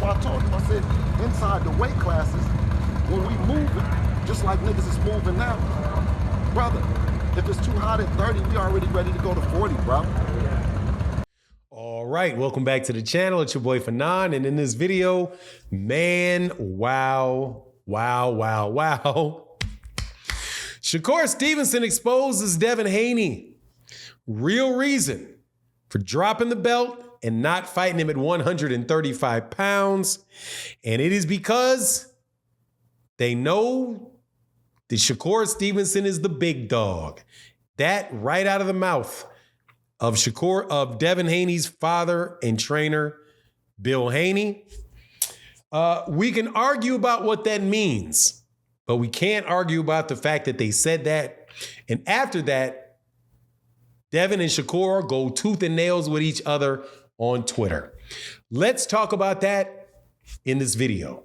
why I told him, I said, inside the weight classes, when we move it, just like niggas is moving now, brother, if it's too hot at 30, we already ready to go to 40, bro. All right, welcome back to the channel. It's your boy Fanon, and in this video, man, wow. Shakur Stevenson exposes Devin Haney. Real reason for dropping the belt and not fighting him at 135 pounds. And it is because they know that Shakur Stevenson is the big dog. That right out of the mouth of Devin Haney's father and trainer, Bill Haney. We can argue about what that means, but we can't argue about the fact that they said that. And after that, Devin and Shakur go tooth and nails with each other on Twitter. Let's talk about that in this video.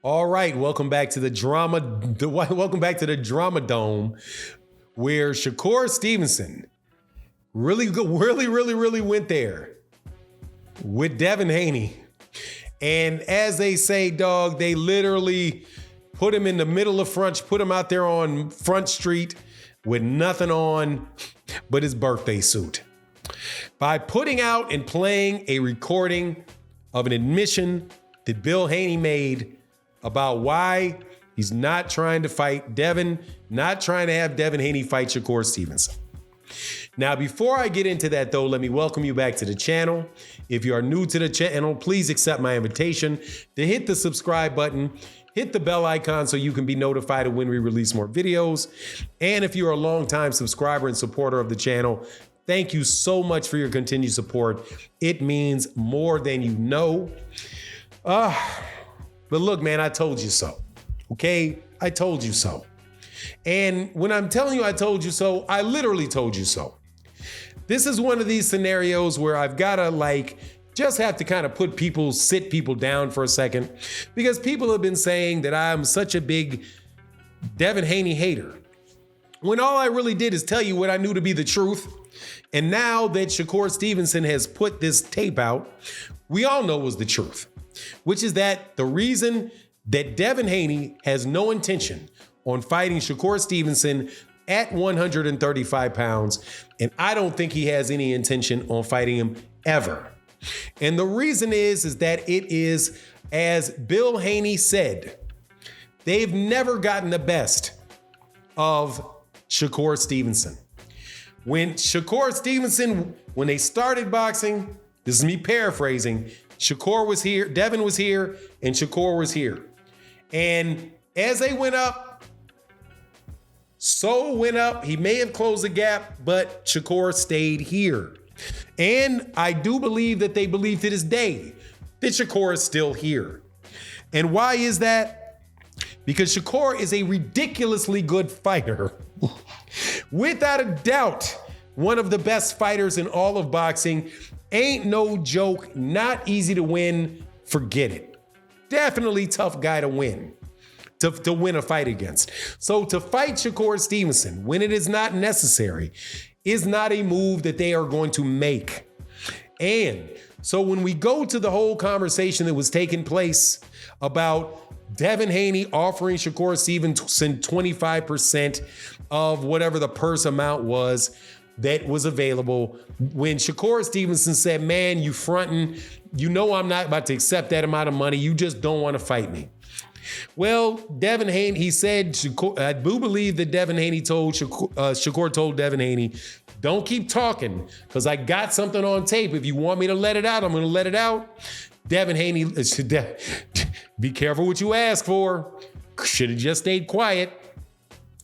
All right, welcome back to the drama. Welcome back to the Drama Dome, where Shakur Stevenson really went there with Devin Haney. And as they say, dog, they literally put him in the middle of put him out there on Front Street with nothing on but his birthday suit. By putting out and playing a recording of an admission that Bill Haney made about why he's not trying to fight Devin, not trying to have Devin Haney fight Shakur Stevenson. Now, before I get into that, though, let me welcome you back to the channel. If you are new to the channel, please accept my invitation to hit the subscribe button, hit the bell icon so you can be notified of when we release more videos. And if you're a longtime subscriber and supporter of the channel, thank you so much for your continued support. It means more than you know. But look, man, I told you so, okay? I told you so. And when I'm telling you I told you so, I literally told you so. This is one of these scenarios where I've got to just have to kind of sit people down for a second, because people have been saying that I'm such a big Devin Haney hater, when all I really did is tell you what I knew to be the truth. And now that Shakur Stevenson has put this tape out, we all know was the truth, which is that the reason that Devin Haney has no intention on fighting Shakur Stevenson at 135 pounds, and I don't think he has any intention on fighting him ever. And the reason is that it is, as Bill Haney said, they've never gotten the best of Shakur Stevenson. When Shakur Stevenson, when they started boxing, this is me paraphrasing, Shakur was here, Devin was here, and Shakur was here. And as they went up, so went up. He may have closed the gap, but Shakur stayed here. And I do believe that they believe to this day that Shakur is still here. And why is that? Because Shakur is a ridiculously good fighter. Without a doubt, one of the best fighters in all of boxing. Ain't no joke, not easy to win, forget it. Definitely tough guy to win. To win a fight against. So to fight Shakur Stevenson when it is not necessary is not a move that they are going to make. And so when we go to the whole conversation that was taking place about Devin Haney offering Shakur Stevenson 25% of whatever the purse amount was that was available, when Shakur Stevenson said, man, you fronting, you know I'm not about to accept that amount of money, you just don't want to fight me. Well, Devin Haney, he said, I do believe that Devin Haney told Shakur told Devin Haney, don't keep talking, because I got something on tape. If you want me to let it out, I'm going to let it out. Devin Haney, be careful what you ask for. Should have just stayed quiet.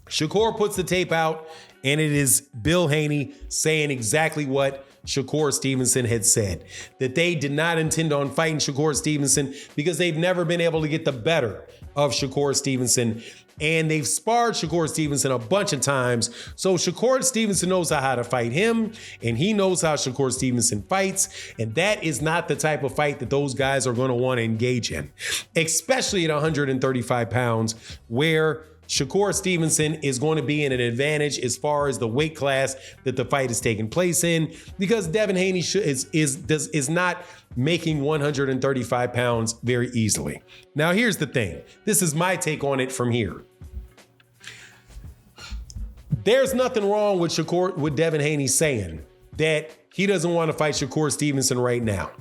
Shakur puts the tape out, and it is Bill Haney saying exactly what Shakur Stevenson had said, that they did not intend on fighting Shakur Stevenson because they've never been able to get the better of Shakur Stevenson And they've sparred Shakur Stevenson a bunch of times. So Shakur Stevenson knows how to fight him, and he knows how Shakur Stevenson fights. And that is not the type of fight that those guys are going to want to engage in, especially at 135 pounds, where Shakur Stevenson is going to be in an advantage as far as the weight class that the fight is taking place in, because Devin Haney is not making 135 pounds very easily. Now, here's the thing. This is my take on it from here. There's nothing wrong with Devin Haney saying that he doesn't want to fight Shakur Stevenson right now.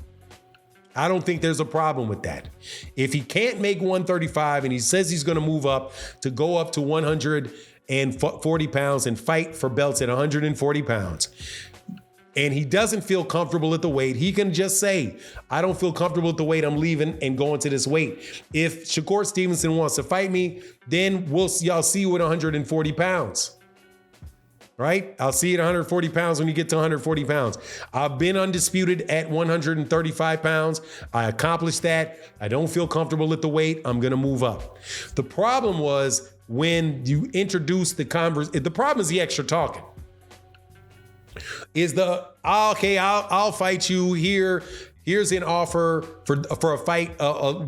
I don't think there's a problem with that. If he can't make 135 and he says he's going to move up to go up to 140 pounds and fight for belts at 140 pounds, and he doesn't feel comfortable at the weight, he can just say, I don't feel comfortable at the weight, I'm leaving and going to this weight. If Shakur Stevenson wants to fight me, then y'all see you at 140 pounds. Right? I'll see you at 140 pounds when you get to 140 pounds. I've been undisputed at 135 pounds. I accomplished that. I don't feel comfortable at the weight. I'm going to move up. The problem was when you introduce the problem is the extra talking. Is I'll fight you here. Here's an offer for a fight.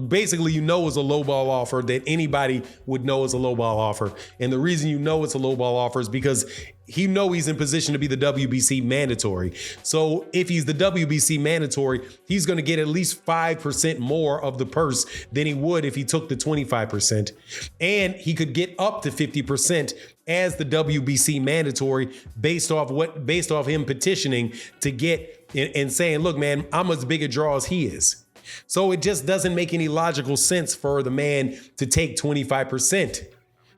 Basically, is a lowball offer that anybody would know is a lowball offer. And the reason you know it's a lowball offer is because he's in position to be the WBC mandatory. So if he's the WBC mandatory, he's going to get at least 5% more of the purse than he would if he took the 25%. And he could get up to 50% as the WBC mandatory based off him petitioning to get and saying, look, man, I'm as big a draw as he is. So it just doesn't make any logical sense for the man to take 25%.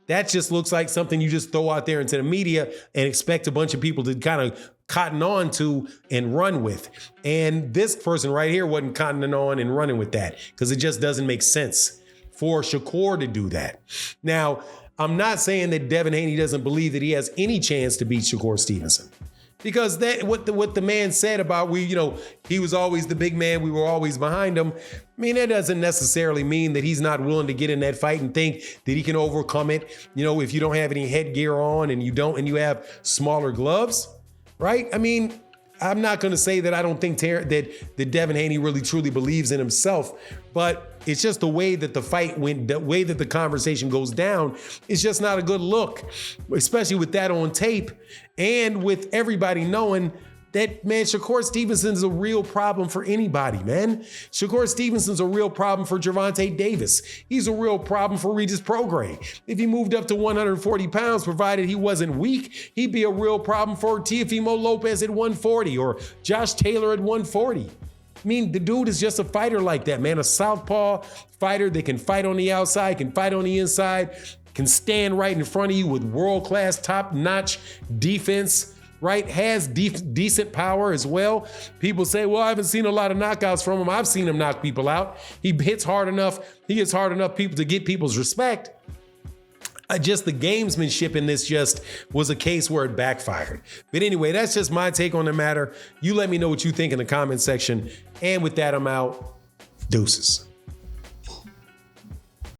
That just looks like something you just throw out there into the media and expect a bunch of people to kind of cotton on to and run with. And this person right here wasn't cottoning on and running with that because it just doesn't make sense for Shakur to do that. Now, I'm not saying that Devin Haney doesn't believe that he has any chance to beat Shakur Stevenson. Because what the man said about he was always the big man, we were always behind him. I mean, that doesn't necessarily mean that he's not willing to get in that fight and think that he can overcome it. If you don't have any headgear on and you have smaller gloves, right? I mean, I'm not going to say that I don't think that Devin Haney really truly believes in himself, but it's just the way that the fight went, the way that the conversation goes down. It's just not a good look, especially with that on tape and with everybody knowing that, man, Shakur Stevenson's a real problem for anybody, man. Shakur Stevenson's a real problem for Gervonta Davis. He's a real problem for Regis Prograis. If he moved up to 140 pounds, provided he wasn't weak, he'd be a real problem for Teofimo Lopez at 140 or Josh Taylor at 140. I mean, the dude is just a fighter like that, man. A southpaw fighter that can fight on the outside, can fight on the inside, can stand right in front of you with world-class, top-notch defense, right? Has decent power as well. People say, well, I haven't seen a lot of knockouts from him. I've seen him knock people out. He hits hard enough people to get people's respect. Just the gamesmanship in this just was a case where it backfired. But anyway, that's just my take on the matter. You let me know what you think in the comment section. And with that, I'm out. Deuces.